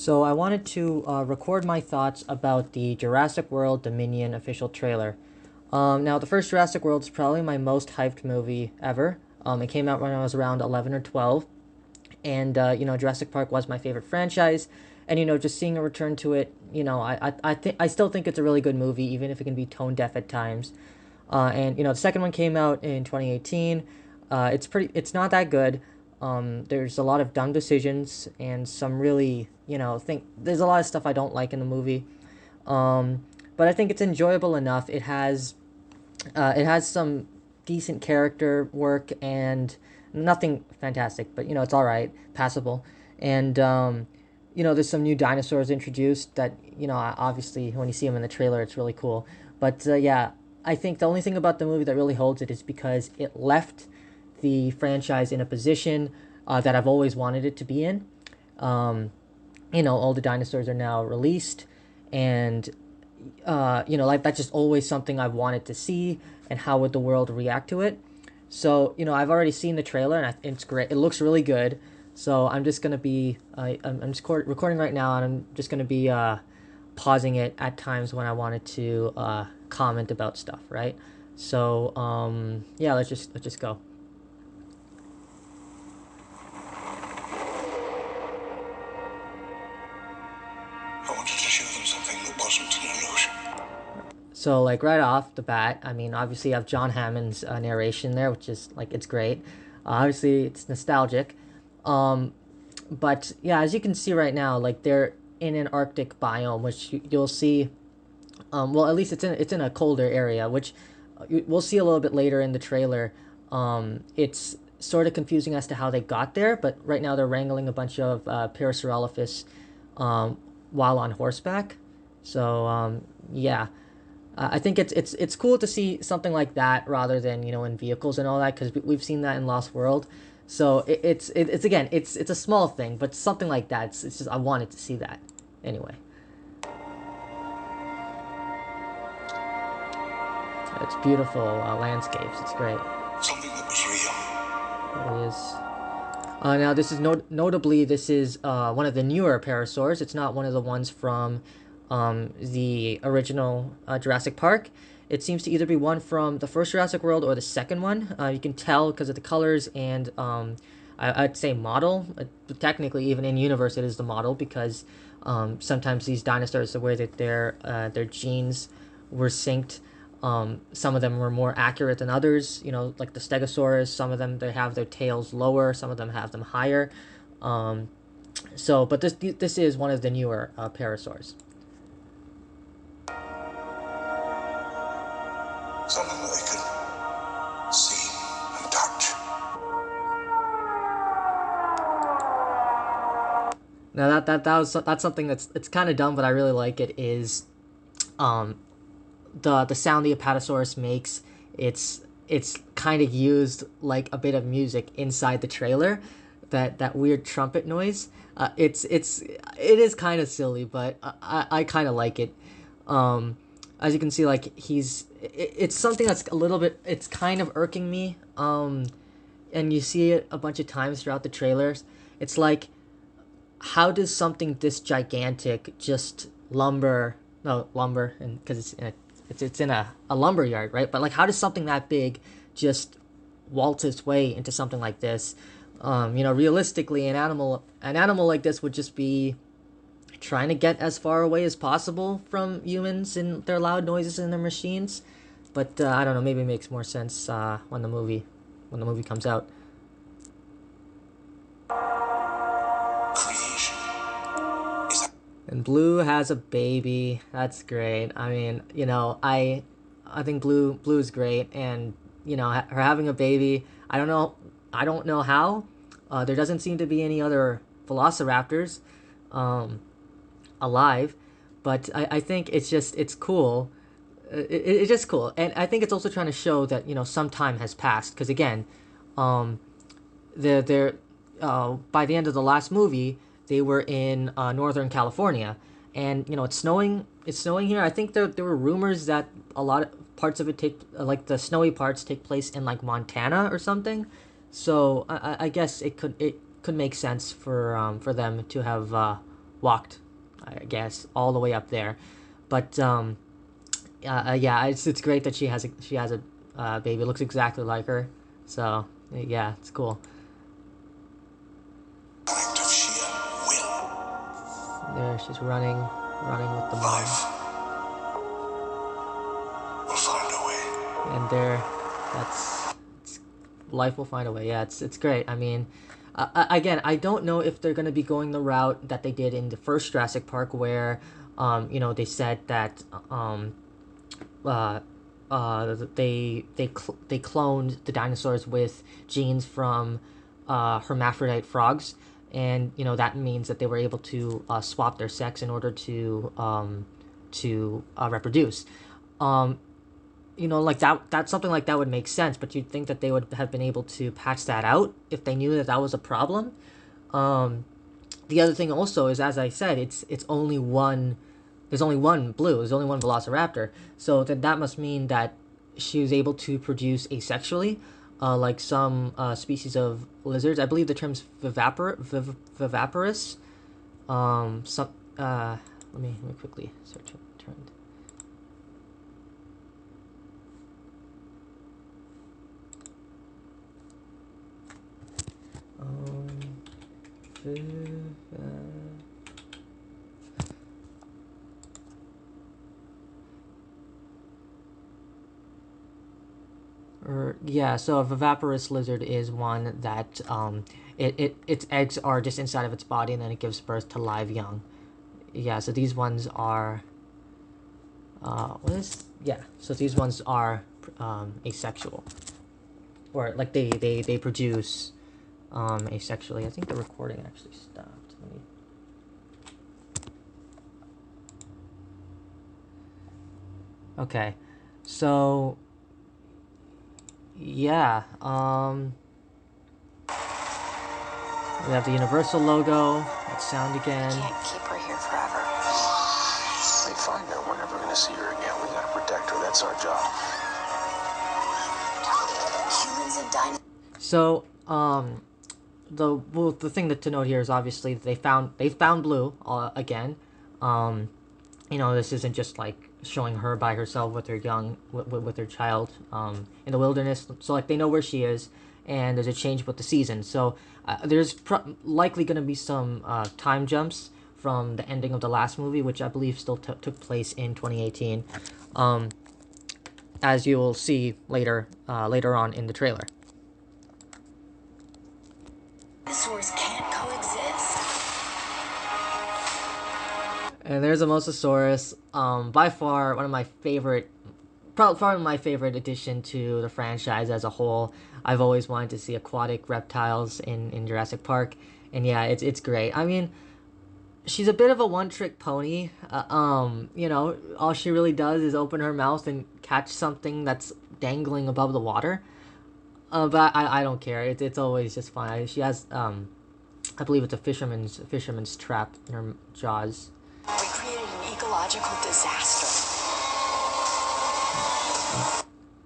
So I wanted to record my thoughts about the Jurassic World Dominion official trailer. Now, the first Jurassic World is probably my most hyped movie ever. It came out when I was around 11 or 12, and Jurassic Park was my favorite franchise. And just seeing a return to it, I still think it's a really good movie, even if it can be tone deaf at times. And the second one came out in 2018. It's not that good. There's a lot of dumb decisions and some really, think there's a lot of stuff I don't like in the movie. But I think it's enjoyable enough. It has some decent character work and nothing fantastic, but it's all right, passable. And there's some new dinosaurs introduced that obviously when you see them in the trailer, it's really cool. But yeah, I think the only thing about the movie that really holds it is because it left the franchise in a position that I've always wanted it to be in. All the dinosaurs are now released, and like that's just always something I've wanted to see, and how would the world react to it? So I've already seen the trailer, and it's great. It looks really good. So I'm just gonna be I'm just recording right now, and I'm just gonna be pausing it at times when I wanted to comment about stuff, right? So yeah, let's just go. I wanted to show them something that wasn't an illusion. So like right off the bat, I mean, obviously you have John Hammond's narration there, which is like it's great. Obviously it's nostalgic, um, but yeah, as you can see right now, like they're in an Arctic biome, which you'll see. Well, at least it's in a colder area, which we'll see a little bit later in the trailer. It's sort of confusing as to how they got there, but right now they're wrangling a bunch of Parasaurolophus um, while on horseback. So yeah, I think it's cool to see something like that rather than in vehicles and all that, because we've seen that in Lost World. So it's again it's a small thing, but something like that. It's just I wanted to see that anyway. It's beautiful landscapes. It's great. Something that was real. It is. Now this is notably this is one of the newer parasaurs. It's not one of the ones from the original Jurassic Park. It seems to either be one from the first Jurassic World or the second one. You can tell because of the colors and I'd say model. Technically, even in universe, it is the model because sometimes these dinosaurs, the way that their genes were synced, some of them were more accurate than others. Like the Stegosaurus, some of them they have their tails lower, some of them have them higher. Um, but this is one of the newer parasaurs. Something that they could see and touch. Now that's something that's it's kind of dumb, but I really like it. Is um, the sound the Apatosaurus makes. It's kind of used like a bit of music inside the trailer. That weird trumpet noise. It is kind of silly, but I kind of like it. As you can see, like it's something that's a little bit. It's kind of irking me. And you see it a bunch of times throughout the trailers. It's like, how does something this gigantic just lumber, and because it's in a lumber yard, right? But like, how does something that big just waltz its way into something like this? Realistically, an animal like this would just be trying to get as far away as possible from humans and their loud noises and their machines. But I don't know. Maybe it makes more sense when the movie comes out. Creation is And Blue has a baby. That's great. I mean, I think Blue is great, and her having a baby. I don't know how. There doesn't seem to be any other Velociraptors um, alive, but I think it's cool. It's just cool, and I think it's also trying to show that some time has passed. Because again, um, they're by the end of the last movie, they were in Northern California, and it's snowing. It's snowing here. I think there were rumors that a lot of parts of it take like the snowy parts take place in like Montana or something. So I guess it could make sense for them to have walked, I guess, all the way up there. But yeah, it's great that she has a baby. It looks exactly like her. So yeah, it's cool. Act of sheer will. There, she's running with the mom. Life will find a way. And there, life will find a way. Yeah, it's great. I mean, again, I don't know if they're gonna be going the route that they did in the first Jurassic Park, where, they said that they cloned the dinosaurs with genes from hermaphrodite frogs, and that means that they were able to swap their sex in order to reproduce. Like that something like that would make sense, but you'd think that they would have been able to patch that out if they knew that that was a problem. The other thing also is, as I said, it's only one. There's only one blue. There's only one Velociraptor. So then that must mean that she was able to produce asexually, like some species of lizards. I believe the term's viviparous. Some. Let me quickly search it. Turned. Yeah, so a viviparous lizard is one that its eggs are just inside of its body, and then it gives birth to live young. Yeah, so these ones are so these ones are asexual, or like they produce asexually. I think the recording actually stopped. Let me... Okay, so yeah, we have the Universal logo. Let's sound again. Can't keep her here forever. They find her. We're never gonna see her again. We gotta protect her. That's our job. Humans and dinosaurs. So, the thing to note here is obviously they found Blue again. This isn't just like showing her by herself with her young with her child in the wilderness. So like they know where she is, and there's a change with the season. So there's likely going to be some time jumps from the ending of the last movie, which I believe still took place in 2018, as you will see later on in the trailer. Dinosaurs can't coexist. And there's a Mosasaurus, by far one of my favorite, probably my favorite addition to the franchise as a whole. I've always wanted to see aquatic reptiles in Jurassic Park, and yeah, it's great. I mean, she's a bit of a one-trick pony. All she really does is open her mouth and catch something that's dangling above the water. But I don't care. It's always just fun. She has I believe it's a fisherman's trap in her jaws. We created an ecological disaster.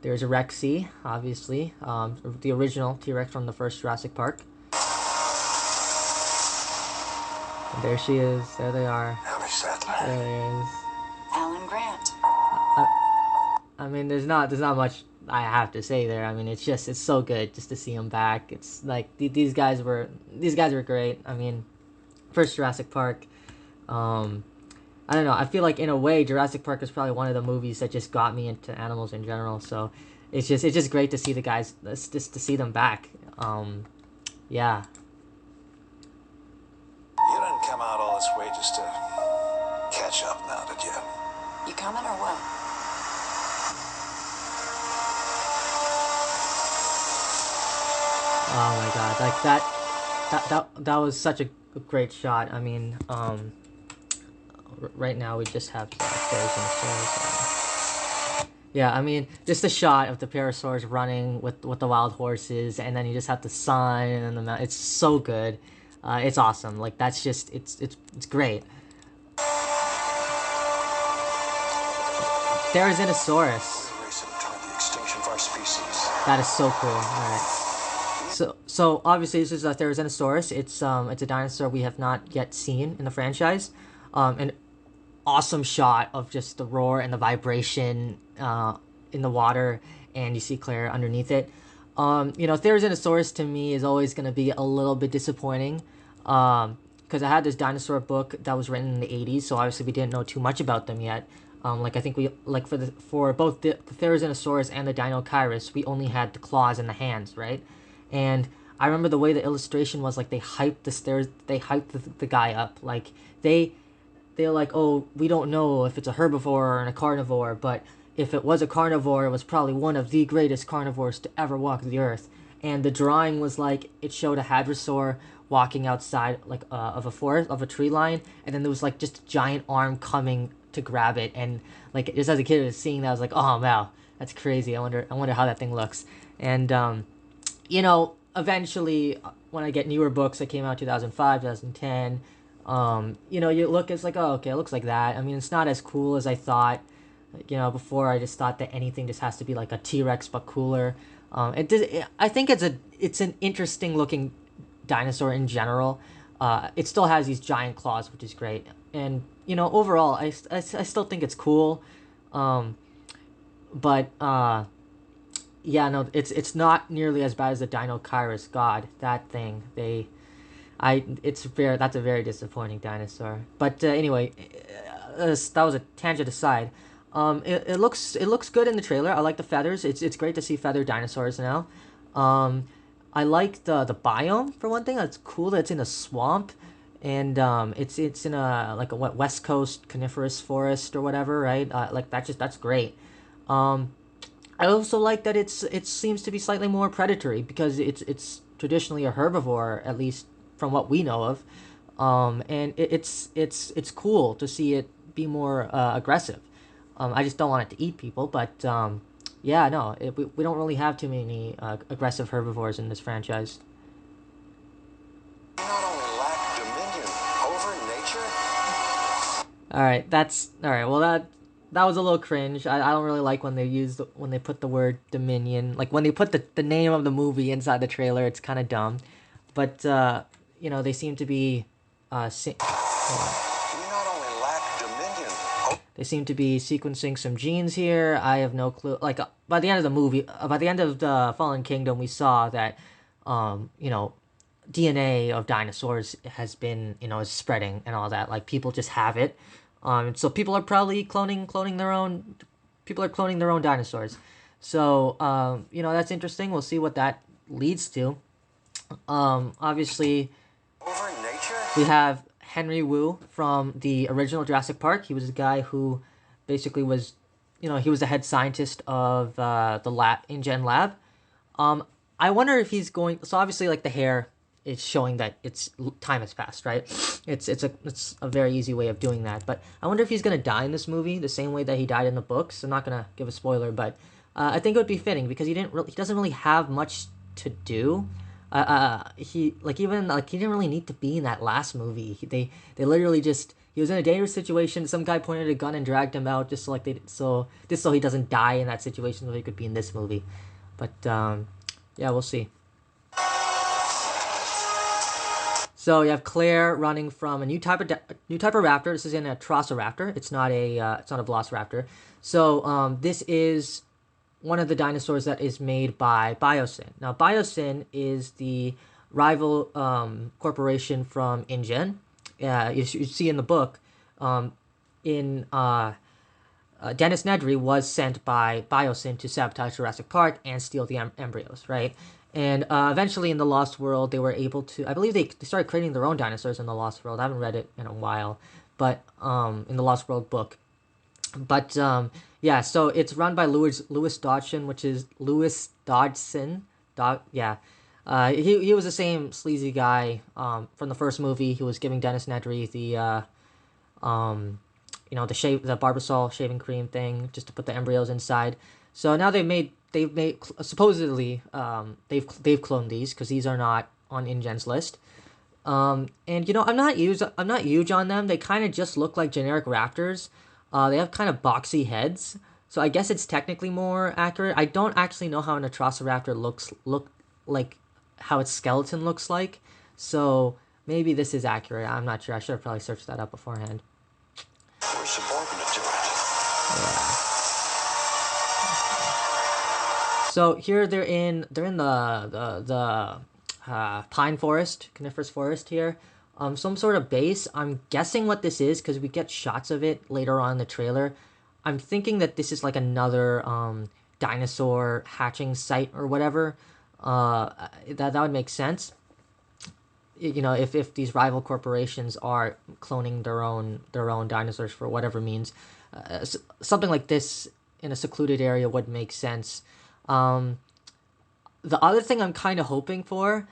There's a Rexy, obviously, the original T-Rex from the first Jurassic Park. And there she is. There they are. Ellie Sattler. There it is. Alan Grant. I mean, there's not much I have to say there. I mean, it's so good just to see them back. It's like these guys were great. I mean, first Jurassic Park. I don't know. I feel like in a way, Jurassic Park is probably one of the movies that just got me into animals in general. So it's just great to see the guys, just to see them back. Yeah. You didn't come out all this way just to catch up now, did you? You coming or what? Oh my god, like that was such a great shot. I mean, right now we just have the Parasaurs. Yeah, I mean, just the shot of the Parasaurs running with the wild horses, and then you just have the sun and the mountain. It's so good. It's awesome. Like that's just it's great. There's Inosaurus. Racing toward the extinction of our species. That is so cool. All right. So obviously this is a Therizinosaurus. It's a dinosaur we have not yet seen in the franchise. An awesome shot of just the roar and the vibration in the water, and you see Claire underneath it. Therizinosaurus to me is always going to be a little bit disappointing. Because I had this dinosaur book that was written in the 80s, so obviously we didn't know too much about them yet. I think we like for both the Therizinosaurus and the Deinonychus, we only had the claws and the hands, right? And I remember the way the illustration was like they hyped the guy up. Like they're like, oh, we don't know if it's a herbivore or a carnivore, but if it was a carnivore, it was probably one of the greatest carnivores to ever walk the earth. And the drawing was like it showed a hadrosaur walking outside like of a forest of a tree line, and then there was like just a giant arm coming to grab it, and like just as a kid seeing that I was like, oh wow, that's crazy. I wonder how that thing looks. And eventually when I get newer books that came out 2005 2010, you look, it's like, oh okay, it looks like that. I mean, it's not as cool as I thought. Before I just thought that anything just has to be like a T-Rex but cooler. I think it's an interesting looking dinosaur in general. It still has these giant claws, which is great. And overall, I still think it's cool. But yeah, no, it's not nearly as bad as the Deinonychus. God, that thing, that's a very disappointing dinosaur. But anyway, that was a tangent aside. It looks good in the trailer. I like the feathers. It's great to see feathered dinosaurs now. I like the biome for one thing. It's cool that it's in a swamp, and it's in a West Coast coniferous forest or whatever, right? That's great. I also like that it seems to be slightly more predatory because it's traditionally a herbivore, at least from what we know of. And it's cool to see it be more aggressive. I just don't want it to eat people, but yeah, no, we don't really have too many aggressive herbivores in this franchise. You not only lack dominion over nature. All right. Well, that was a little cringe. I don't really like when they put the word dominion, like when they put the name of the movie inside the trailer. It's kind of dumb, but they seem to be hold on. You not only lack dominion. They seem to be sequencing some genes here. I have no clue. Like by the end of the movie, by the end of the Fallen Kingdom, we saw that, DNA of dinosaurs has been, is spreading and all that. Like people just have it. So people are probably cloning their own. People are cloning their own dinosaurs. So that's interesting. We'll see what that leads to. Obviously, Over nature. we have Henry Wu from the original Jurassic Park. He was the guy who basically was, he was the head scientist of the InGen lab. I wonder if he's going. So obviously, like the hair is showing that time has passed, right? It's a very easy way of doing that. But I wonder if he's gonna die in this movie the same way that he died in the books. I'm not gonna give a spoiler, but I think it would be fitting because he doesn't really have much to do. He didn't really need to be in that last movie. They literally he was in a dangerous situation. Some guy pointed a gun and dragged him out just so he doesn't die in that situation, so he could be in this movie. But yeah, we'll see. So you have Claire running from a new type of raptor. This is an Atrociraptor. It's not a Velociraptor. So this is one of the dinosaurs that is made by Biosyn. Now, Biosyn is the rival corporation from InGen. You see in the book, Dennis Nedry was sent by Biosyn to sabotage Jurassic Park and steal the embryos, right? And eventually in the Lost World, they were able to, I believe they started creating their own dinosaurs in the Lost World. I haven't read it in a while, but in the Lost World book. But yeah, so it's run by Lewis Dodgson, which is Lewis Dodgson. He was the same sleazy guy from the first movie. He was giving Dennis Nedry the the Barbasol shaving cream thing just to put the embryos inside. So now they've made supposedly they've cloned these because these are not on InGen's list. And I'm not huge on them. They kind of just look like generic raptors. They have kind of boxy heads, so I guess it's technically more accurate. I don't actually know how an Atrociraptor look like how its skeleton looks like. So maybe this is accurate. I'm not sure. I should have probably searched that up beforehand. We're subordinate to it. Yeah. So here they're in the pine forest, coniferous forest here. Some sort of base. I'm guessing what this is because we get shots of it later on in the trailer. I'm thinking that this is like another dinosaur hatching site or whatever. That would make sense. You know, if these rival corporations are cloning their own dinosaurs for whatever means, something like this in a secluded area would make sense. Um, the other thing I'm kind of hoping for,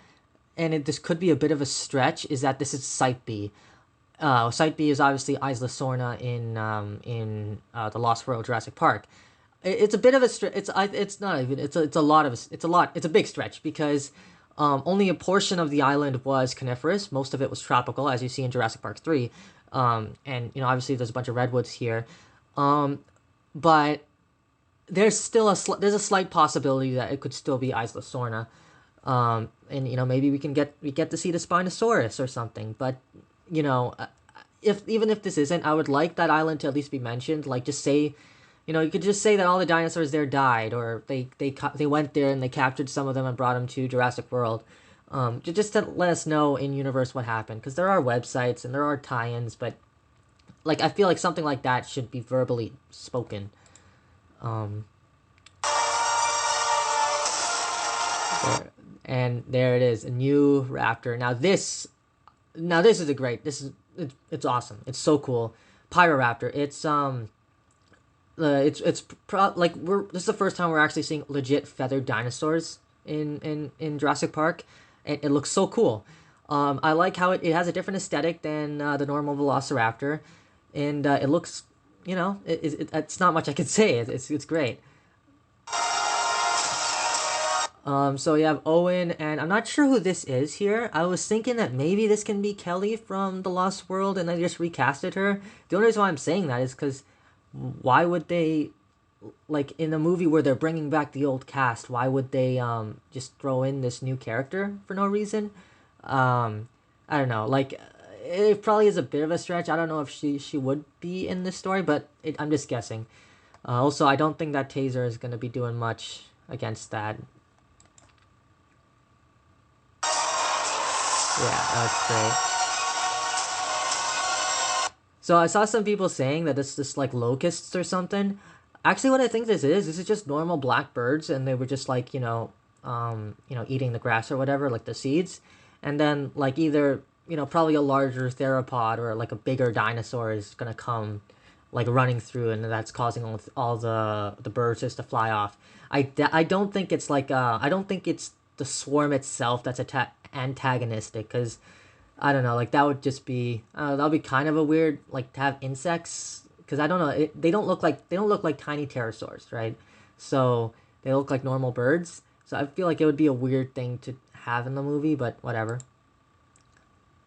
and this could be a bit of a stretch, is that this is Site B. Site B is obviously Isla Sorna in the Lost World Jurassic Park. It's a bit of a stretch. It's not even. It's a big stretch because only a portion of the island was coniferous. Most of it was tropical, as you see in Jurassic Park 3. And you know, obviously there's a bunch of redwoods here. But there's still there's a slight possibility that it could still be Isla Sorna. And you know, maybe we get to see the Spinosaurus or something. But you know, if this isn't, I would like that island to at least be mentioned. Like, just say, you know, you could just say that all the dinosaurs there died, or they went there and they captured some of them and brought them to Jurassic World. Just to let us know in universe what happened, because there are websites and there are tie-ins, but like I feel like something like that should be verbally spoken. There it is, a new raptor. Now this is a great. It's awesome. It's so cool. Pyroraptor. This is the first time we're actually seeing legit feathered dinosaurs in Jurassic Park, and it looks so cool. I like how it has a different aesthetic than the normal Velociraptor, and it looks, you know, it's not much I can say. It's great. So you have Owen, and I'm not sure who this is here. I was thinking that maybe this can be Kelly from The Lost World, and I just recasted her. The only reason why I'm saying that is because why would they, like in a movie where they're bringing back the old cast, why would they just throw in this new character for no reason? I don't know. Like, it probably is a bit of a stretch. I don't know if she would be in this story, but I'm just guessing. Also, I don't think that Taser is gonna be doing much against that. Yeah, that's great. So I saw some people saying that it's just like locusts or something. Actually, what I think this is just normal black birds, and they were just like, eating the grass or whatever, like the seeds, and then like either, probably a larger theropod or like a bigger dinosaur is gonna come, like running through, and that's causing all the birds just to fly off. I don't think it's like I don't think it's the swarm itself that's antagonistic, because I don't know, like that would just be that would be kind of a weird, like, to have insects, because I don't know, they don't look like tiny pterosaurs, right? So they look like normal birds. So I feel like it would be a weird thing to have in the movie, but whatever.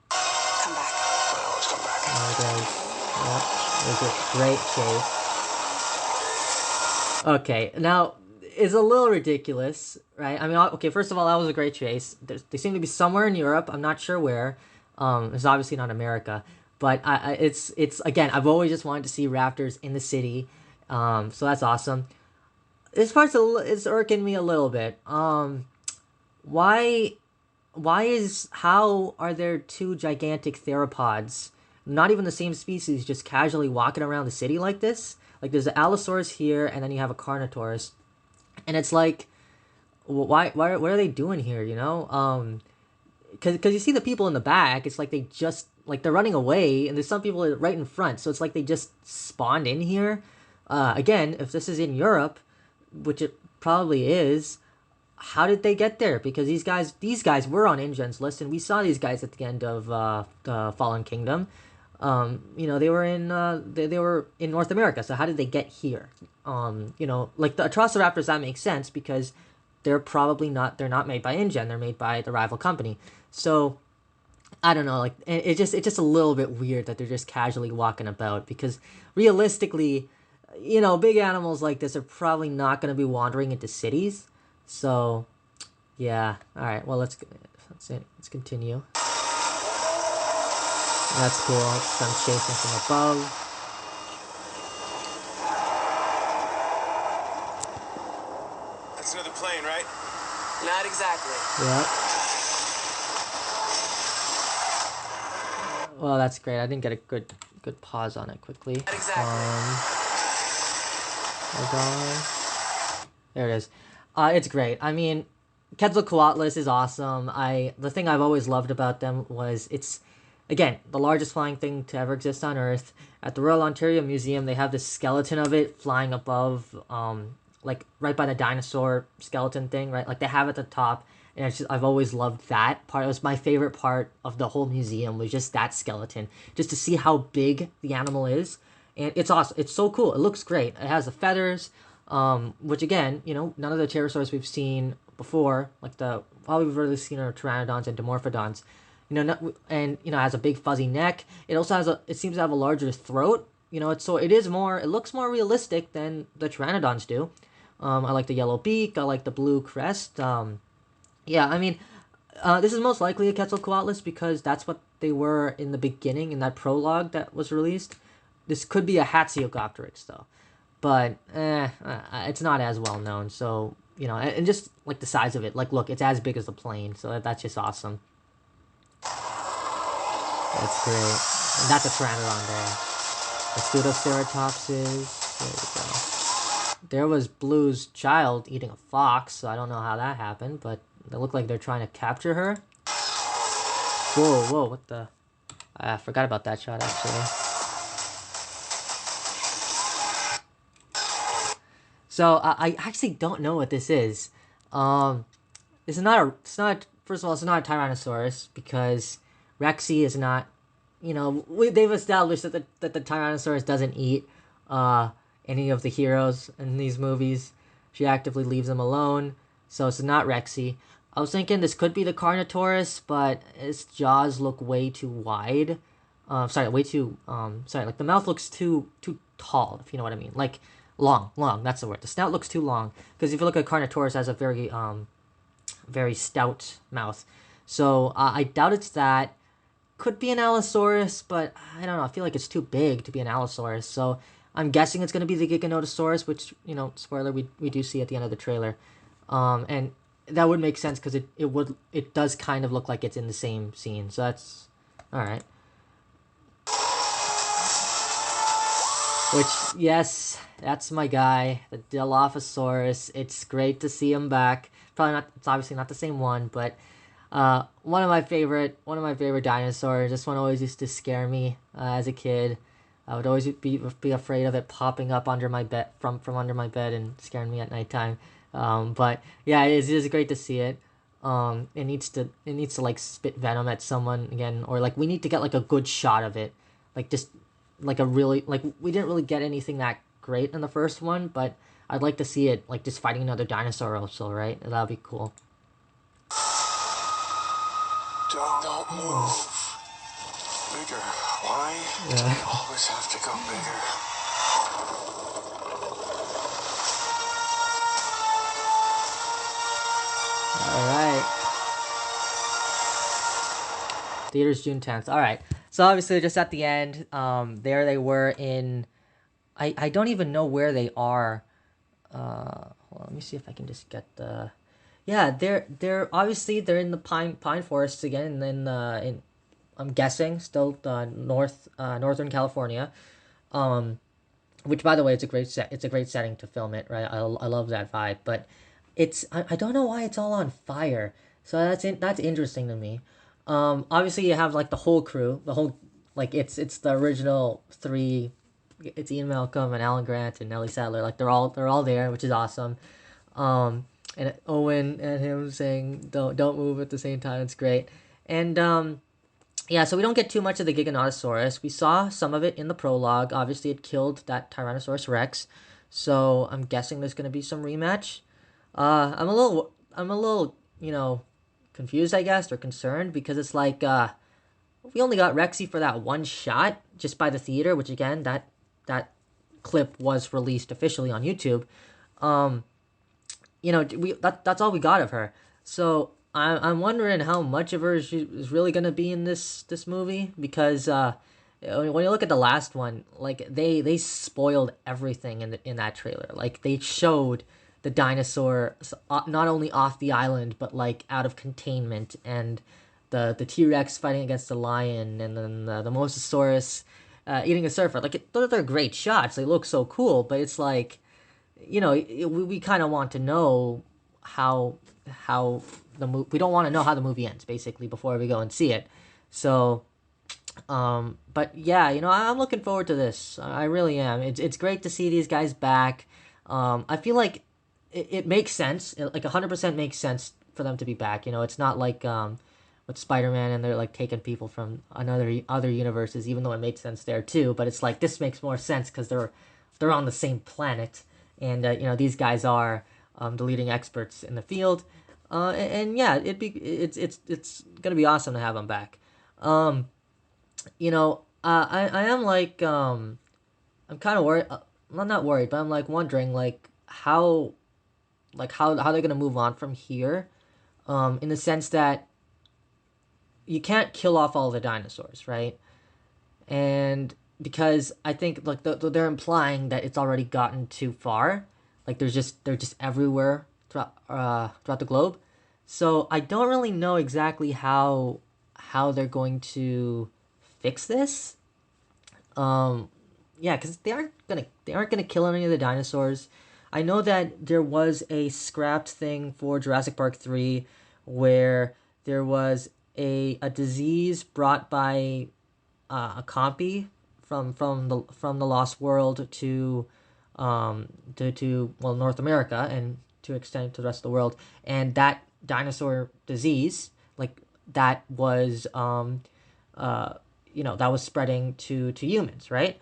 Come back. Well, let's come back. Yep, it was a great chase. Okay, now it's a little ridiculous, right? I mean, okay, first of all, that was a great chase. They seem to be somewhere in Europe. I'm not sure where. It's obviously not America, but it's again, I've always just wanted to see raptors in the city, so that's awesome. This part's it's irking me a little bit. Why how are there two gigantic theropods, not even the same species, just casually walking around the city like this? Like, there's the Allosaurus here, and then you have a Carnotaurus. And it's like, why what are they doing here, Because you see the people in the back, it's like they just, like, they're running away, and there's some people right in front, so it's like they just spawned in here. Again, if this is in Europe, which it probably is, how did they get there? Because these guys were on InGen's list, and we saw these guys at the end of the Fallen Kingdom. They were in they were in North America, so how did they get here? Like the Atrociraptors, that makes sense because they're not made by InGen, they're made by the rival company. So I don't know, like it's just a little bit weird that they're just casually walking about, because realistically, big animals like this are probably not going to be wandering into cities. So Yeah. All right. Well, let's continue. That's cool. It's them chasing from above. That's another plane, right? Not exactly. Yeah. Well, that's great. I didn't get a good pause on it quickly. Not exactly. Hold on. There it is. It's great. I mean, Quetzalcoatlus is awesome. The thing I've always loved about them was it's, again, the largest flying thing to ever exist on Earth. At the Royal Ontario Museum, they have this skeleton of it flying above, like right by the dinosaur skeleton thing, right? Like they have it at the top, and I've always loved that part. It was my favorite part of the whole museum was just that skeleton, just to see how big the animal is, and it's awesome. It's so cool. It looks great. It has the feathers, which again, none of the pterosaurs we've seen before, like all we've really seen are pteranodons and dimorphodons. It has a big fuzzy neck. It also it seems to have a larger throat. It looks more realistic than the pteranodons do. I like the yellow beak. I like the blue crest. Yeah, I mean, this is most likely a Quetzalcoatlus because that's what they were in the beginning in that prologue that was released. This could be a Hatsiogopteryx though, but it's not as well known. So and just like the size of it, like look, it's as big as the plane. So that's just awesome. That's great. And that's a pteranodon there. The pseudoceratopses. There we go. There was Blue's child eating a fox, so I don't know how that happened, but they look like they're trying to capture her. Whoa, what the? I forgot about that shot, actually. So, I actually don't know what this is. First of all, it's not a Tyrannosaurus, because Rexy is not, they've established that the Tyrannosaurus doesn't eat, any of the heroes in these movies. She actively leaves them alone, so it's not Rexy. I was thinking this could be the Carnotaurus, but its jaws look way too wide. Like the mouth looks too tall, if you know what I mean. Like, long, that's the word. The snout looks too long, because if you look at Carnotaurus, it has a very stout mouth. So, I doubt it's that. Could be an Allosaurus, but I don't know. I feel like it's too big to be an Allosaurus, so I'm guessing it's going to be the Giganotosaurus, which, spoiler, we do see at the end of the trailer. And that would make sense because it does kind of look like it's in the same scene. So that's all right. Which, yes, that's my guy, the Dilophosaurus. It's great to see him back. It's obviously not the same one, but one of my favorite dinosaurs. This one always used to scare me as a kid. I would always be afraid of it popping up under my bed from under my bed and scaring me at nighttime. But yeah, it is great to see it. It needs to like spit venom at someone again, or like we need to get like a good shot of it, like just like we didn't really get anything that great in the first one, but I'd like to see it like just fighting another dinosaur also, right? That'd be cool. Don't move. Bigger. Why do you always have to go bigger? Alright. Theaters June 10th. Alright. So obviously just at the end, there they were in I don't even know where they are. Hold on, let me see if I can just get the yeah, they're obviously they're in the pine forests again, and then in I'm guessing still northern California, which by the way it's a great setting to film it, right? I love that vibe, but I don't know why it's all on fire, so that's interesting to me. Obviously you have like the whole crew, like it's the original three. It's Ian Malcolm and Alan Grant and Nellie Sadler, like they're all there, which is awesome. And Owen and him saying don't move at the same time. It's great. And yeah, so we don't get too much of the Giganotosaurus. We saw some of it in the prologue. Obviously, it killed that Tyrannosaurus Rex. So I'm guessing there's gonna be some rematch. I'm a little confused, I guess, or concerned because it's like we only got Rexy for that one shot just by the theater, which again that clip was released officially on YouTube. That's all we got of her. So I'm wondering how much of her is really gonna be in this movie because when you look at the last one, like they spoiled everything in that trailer. Like they showed the dinosaurs not only off the island but like out of containment, and the T Rex fighting against the lion, and then the Mosasaurus eating a surfer. Like those are great shots. They look so cool, but it's like, we kind of want to know how how we don't want to know how the movie ends basically before we go and see it. So but yeah, I'm looking forward to this. I really am. It's great to see these guys back. I feel like it makes sense. Like 100% makes sense for them to be back. It's not like with Spider-Man and they're like taking people from other universes, even though it made sense there too. But it's like this makes more sense because they're on the same planet, and these guys are the leading experts in the field. And yeah, it's gonna be awesome to have them back. I am like I'm kind of worried. I'm not worried, but I'm like wondering how they're gonna move on from here. In the sense that you can't kill off all the dinosaurs, right? And because I think like they're implying that it's already gotten too far, like they're just everywhere throughout the globe. So I don't really know exactly how they're going to fix this. Um, yeah, because they aren't gonna kill any of the dinosaurs. I know that there was a scrapped thing for Jurassic Park 3 where there was a disease brought by a copy from the Lost World to well, North America, and to extend to the rest of the world, and that dinosaur disease, like that was that was spreading to humans, right?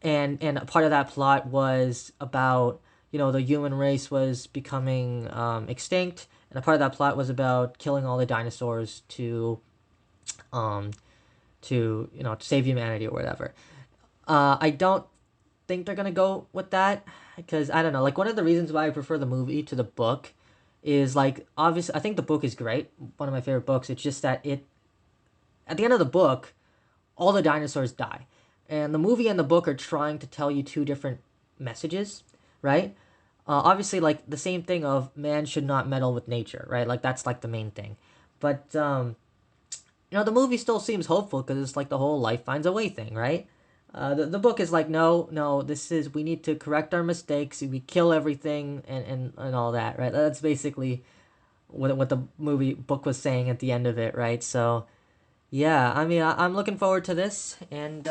And a part of that plot was about, the human race was becoming extinct, and a part of that plot was about killing all the dinosaurs um to save humanity or whatever. I don't think they're gonna go with that because I don't know. Like one of the reasons why I prefer the movie to the book is like obviously I think the book is great, one of my favorite books. It's just that at the end of the book, all the dinosaurs die, and the movie and the book are trying to tell you two different messages, right? Obviously, like the same thing of man should not meddle with nature, right? Like that's like the main thing, but the movie still seems hopeful because it's like the whole life finds a way thing, right? The book is like, no, no, we need to correct our mistakes, we kill everything, and all that, right? That's basically what the movie book was saying at the end of it, right? So, yeah, I mean, I'm looking forward to this, and